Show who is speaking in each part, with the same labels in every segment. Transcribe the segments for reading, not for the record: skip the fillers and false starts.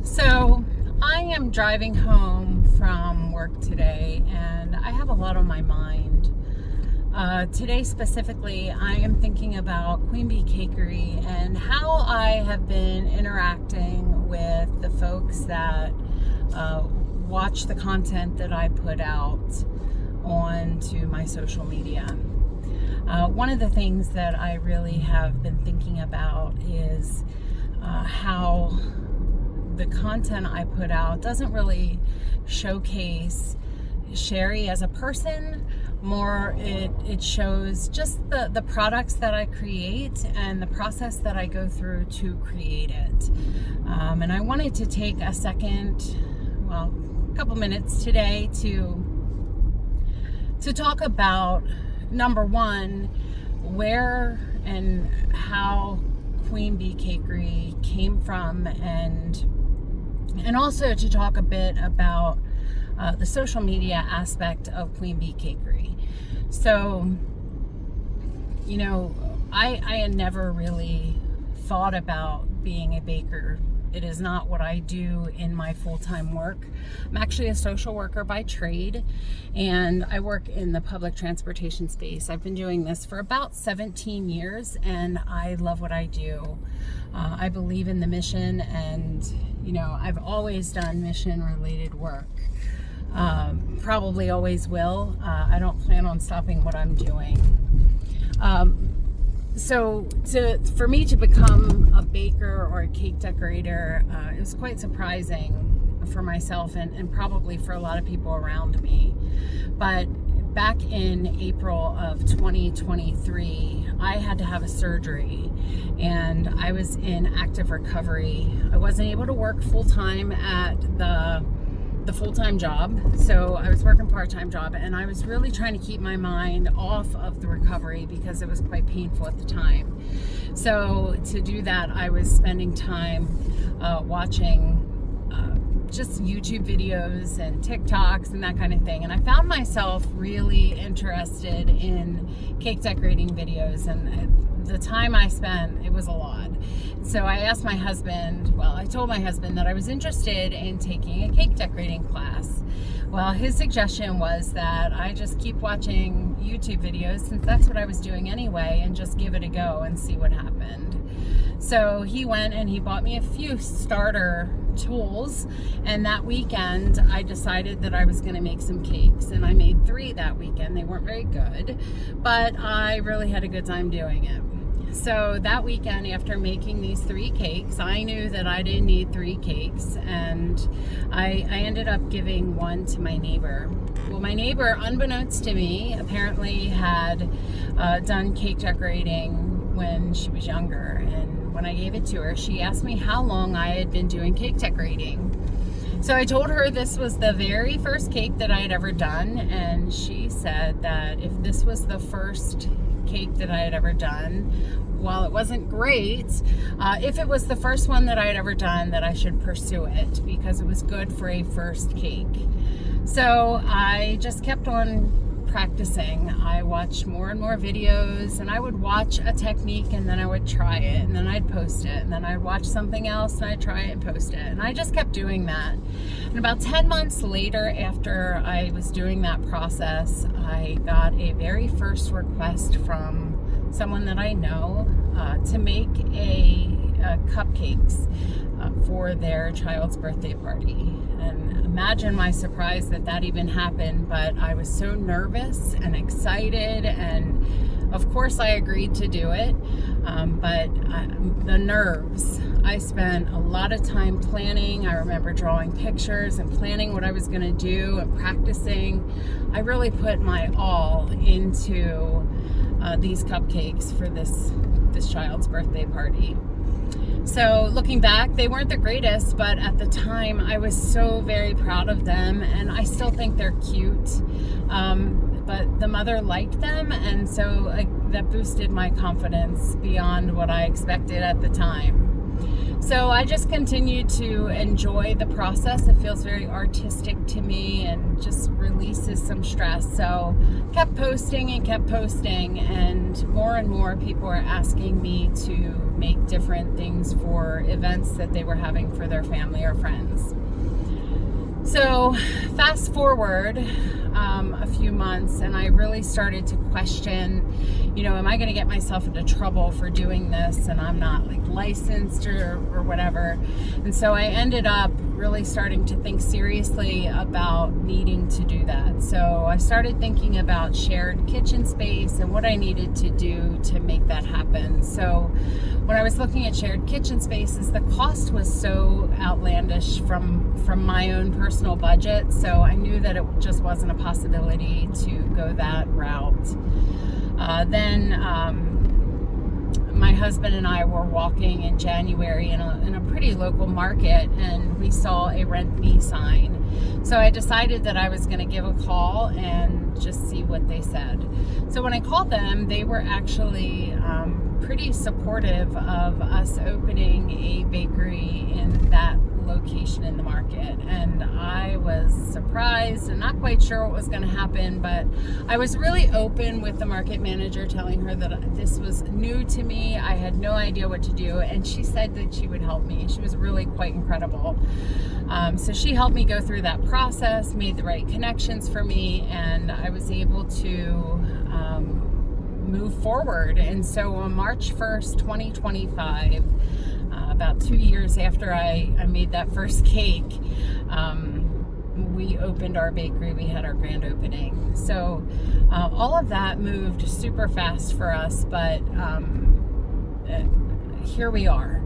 Speaker 1: So I am driving home from work today and I have a lot on my mind. Today specifically, I am thinking about Queen Bee Cakery and how I have been interacting with the folks that watch the content that I put out onto my social media. One of the things that I really have been thinking about is how the content I put out doesn't really showcase Sherry as a person. More it shows just the products that I create and the process that I go through to create it. And I wanted to take a couple minutes today to talk about, number one, where and how Queen Bee Cakery came from, and also to talk a bit about the social media aspect of Queen Bee Cakery. So, I had never really thought about being a baker. It is not what I do in my full-time work. I'm actually a social worker by trade, and I work in the public transportation space. I've been doing this for about 17 years, and I love what I do. I believe in the mission, and I've always done mission-related work. Probably always will. I don't plan on stopping what I'm doing. So for me to become a baker or a cake decorator, it was quite surprising for myself and probably for a lot of people around me. But back in April of 2023, I had to have a surgery and I was in active recovery. I wasn't able to work full-time at the full-time job, so I was working part-time job, and I was really trying to keep my mind off of the recovery because it was quite painful at the time. So to do that, I was spending time watching just YouTube videos and TikToks and that kind of thing, and I found myself really interested in cake decorating videos, and the time I spent, it was a lot. So I asked my husband, I told my husband that I was interested in taking a cake decorating class. Well, his suggestion was that I just keep watching YouTube videos, since that's what I was doing anyway, and just give it a go and see what happened. So he went and he bought me a few starter tools, and that weekend I decided that I was going to make some cakes, and I made 3 that weekend. They weren't very good, but I really had a good time doing it. So that weekend, after making these 3 cakes, I knew that I didn't need 3 cakes, and I ended up giving 1 to my neighbor. Well, my neighbor, unbeknownst to me, apparently had done cake decorating when she was younger, and when I gave it to her, she asked me how long I had been doing cake decorating. So I told her this was the very first cake that I had ever done, and she said that if this was the first cake that I had ever done, while it wasn't great, if it was the first one that I had ever done, that I should pursue it because it was good for a first cake. So I just kept on practicing. I watched more and more videos, and I would watch a technique and then I would try it, and then I'd post it, and then I'd watch something else and I'd try it and post it, and I just kept doing that. And about 10 months later, after I was doing that process, I got a very first request from someone that I know to make cupcakes for their child's birthday party. And imagine my surprise that even happened, but I was so nervous and excited, and of course I agreed to do it, but the nerves, I spent a lot of time planning. I remember drawing pictures and planning what I was going to do and practicing. I really put my all into these cupcakes for this child's birthday party. So looking back, they weren't the greatest, but at the time I was so very proud of them, and I still think they're cute. But the mother liked them, and so that boosted my confidence beyond what I expected at the time. So I just continue to enjoy the process. It feels very artistic to me and just releases some stress. So kept posting, and more people are asking me to make different things for events that they were having for their family or friends. So fast forward a few months, and I really started to question, am I going to get myself into trouble for doing this, and I'm not like licensed or whatever. And so I ended up really starting to think seriously about needing to do that. So I started thinking about shared kitchen space and what I needed to do to make that happen. So when I was looking at shared kitchen spaces, the cost was so outlandish from my own personal budget. So I knew that it just wasn't a possibility to go that route. Then my husband and I were walking in January in a pretty local market, and we saw a rent me sign. So I decided that I was going to give a call and just see what they said. So when I called them, they were actually pretty supportive of us opening a bakery in that location in the market. And I was surprised and not quite sure what was going to happen, but I was really open with the market manager, telling her that this was new to me. I had no idea what to do, and she said that she would help me. She was really quite incredible. So she helped me go through that process, made the right connections for me, and I was able to move forward. And so on March 1st, 2025, about 2 years after I made that first cake, we opened our bakery. We had our grand opening. So all of that moved super fast for us, but here we are.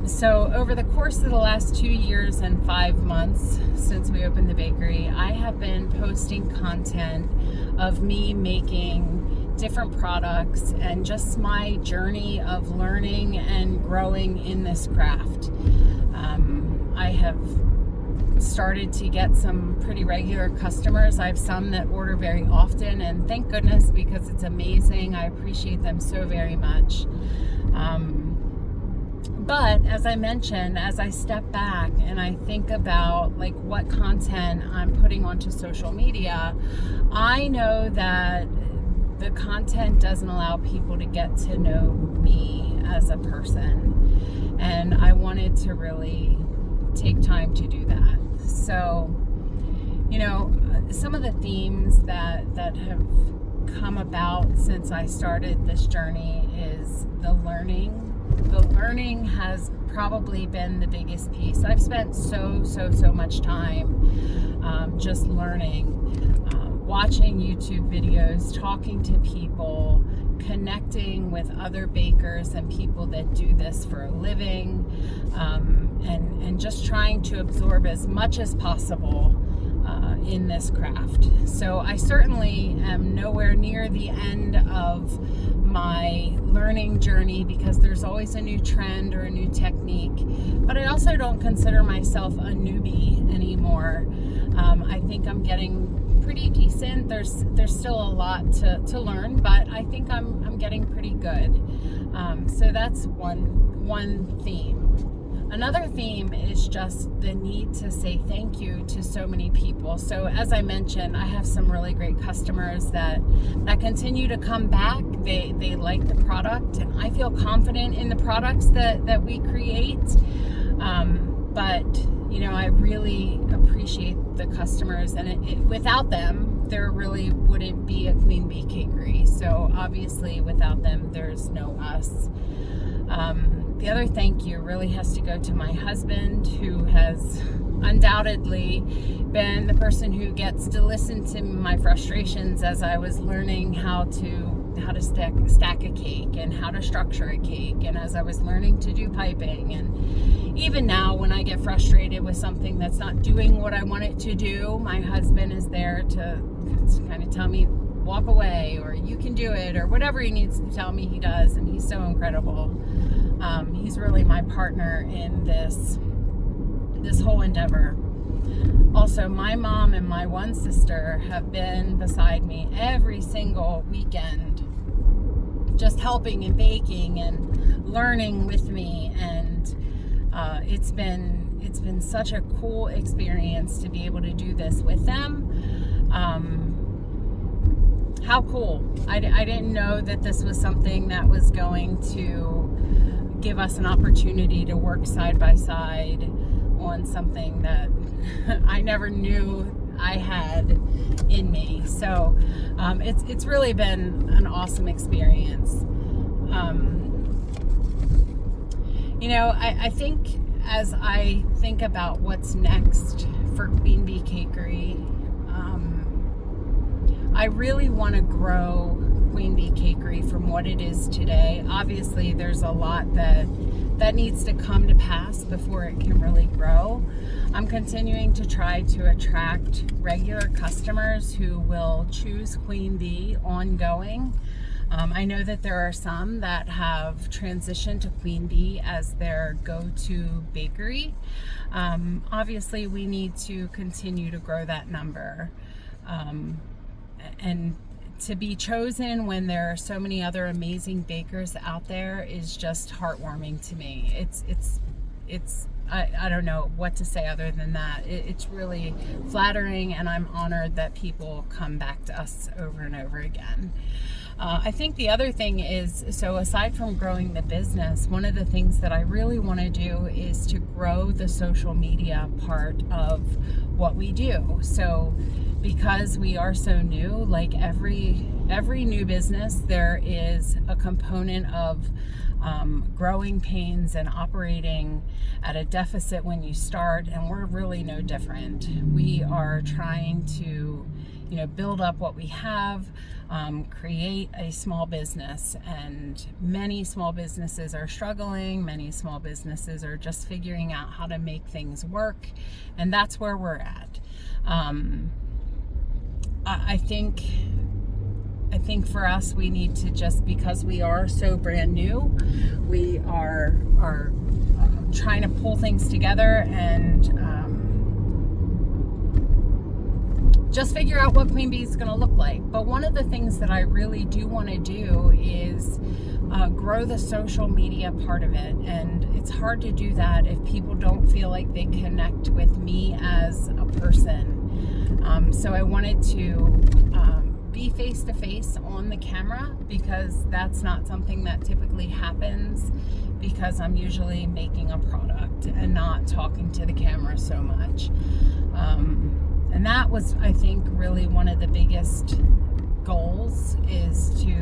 Speaker 1: So over the course of the last 2 years and 5 months since we opened the bakery, I have been posting content of me making different products and just my journey of learning and growing in this craft. I have started to get some pretty regular customers. I have some that order very often, and thank goodness, because it's amazing. I appreciate them so very much. But as I mentioned, as I step back and I think about like what content I'm putting onto social media, I know that the content doesn't allow people to get to know me as a person. And I wanted to really take time to do that. So, some of the themes that have come about since I started this journey is the learning. The learning has probably been the biggest piece. I've spent so much time just learning, watching YouTube videos, talking to people, connecting with other bakers and people that do this for a living, and just trying to absorb as much as possible in this craft. So I certainly am nowhere near the end of my learning journey, because there's always a new trend or a new technique, but I also don't consider myself a newbie anymore. I think I'm getting pretty decent. There's still a lot to learn, but I think I'm getting pretty good. So that's one theme. Another theme is just the need to say thank you to so many people. So as I mentioned, I have some really great customers that continue to come back. They like the product, and I feel confident in the products that we create. But I really appreciate the customers, and without them, there really wouldn't be a Queen Bee Cakery. So obviously without them, there's no us. The other thank you really has to go to my husband, who has undoubtedly been the person who gets to listen to my frustrations as I was learning how to stack a cake and how to structure a cake, and as I was learning to do piping. And even now, when I get frustrated with something that's not doing what I want it to do, my husband is there to kind of tell me, walk away, or you can do it, or whatever he needs to tell me, he does. And he's so incredible. He's really my partner in this whole endeavor. Also, my mom and my one sister have been beside me every single weekend, just helping and baking and learning with me. And It's been such a cool experience to be able to do this with them. How cool. I didn't know that this was something that was going to give us an opportunity to work side by side on something that I never knew I had in me. So it's really been an awesome experience. I think as I think about what's next for Queen Bee Cakery, I really want to grow Queen Bee Cakery from what it is today. Obviously, there's a lot that needs to come to pass before it can really grow. I'm continuing to try to attract regular customers who will choose Queen Bee ongoing. I know that there are some that have transitioned to Queen Bee as their go-to bakery. Obviously, we need to continue to grow that number. And to be chosen when there are so many other amazing bakers out there is just heartwarming to me. I don't know what to say other than that. It's really flattering, and I'm honored that people come back to us over and over again. I think the other thing is, so aside from growing the business, one of the things that I really want to do is to grow the social media part of what we do. So because we are so new, like every new business, there is a component of growing pains and operating at a deficit when you start, and we're really no different. We are trying to build up what we have, create a small business, and many small businesses are struggling. Many small businesses are just figuring out how to make things work, and that's where we're at. I think for us, we need to just, because we are so brand new, we are trying to pull things together and just figure out what Queen Bee is going to look like. But one of the things that I really do want to do is grow the social media part of it. And it's hard to do that if people don't feel like they connect with me as a person. So I wanted to be face to face on the camera, because that's not something that typically happens, because I'm usually making a product and not talking to the camera so much. And that was, I think, really one of the biggest goals, is to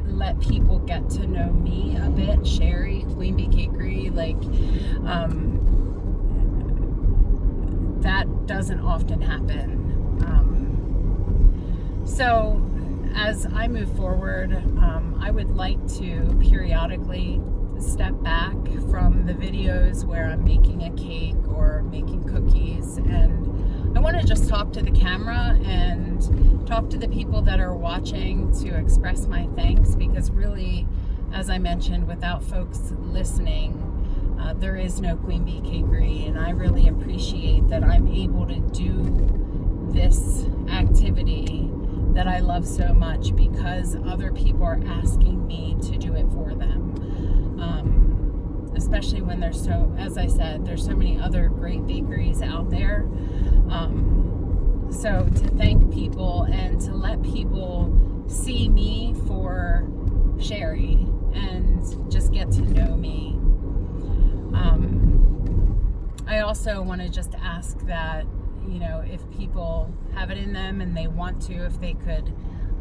Speaker 1: let people get to know me a bit. Sherry, Queen Bee Cakery, that doesn't often happen. So as I move forward, I would like to periodically step back from the videos where I'm making a cake or making cookies, and I want to just talk to the camera and talk to the people that are watching to express my thanks, because really, as I mentioned, without folks listening, there is no Queen Bee Cakery, and I really appreciate that I'm able to do this activity that I love so much because other people are asking me to do it for them. Especially when there's so, as I said, there's so many other great bakeries out there. So to thank people and to let people see me for Sherry and just get to know me. I also want to just ask that, if people have it in them and they want to, if they could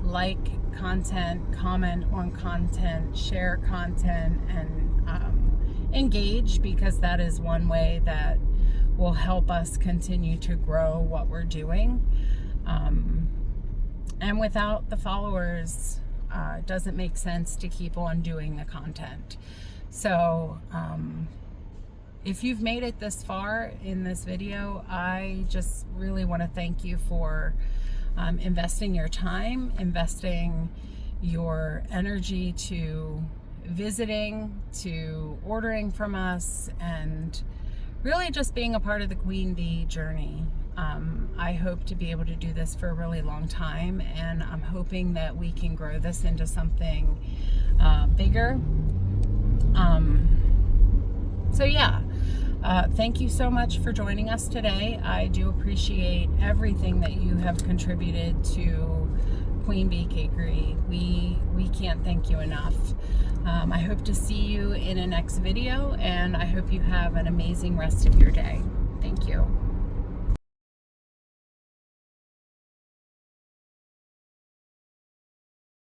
Speaker 1: like content, comment on content, share content, and engage, because that is one way that will help us continue to grow what we're doing. And without the followers, it doesn't make sense to keep on doing the content. So if you've made it this far in this video, I just really want to thank you for investing your time, investing your energy to visiting, to ordering from us, and really just being a part of the Queen Bee journey. I hope to be able to do this for a really long time, and I'm hoping that we can grow this into something bigger. So yeah, Thank you so much for joining us today. I do appreciate everything that you have contributed to Queen Bee Cakery. We can't thank you enough. I hope to see you in a next video, and I hope you have an amazing rest of your day. Thank you.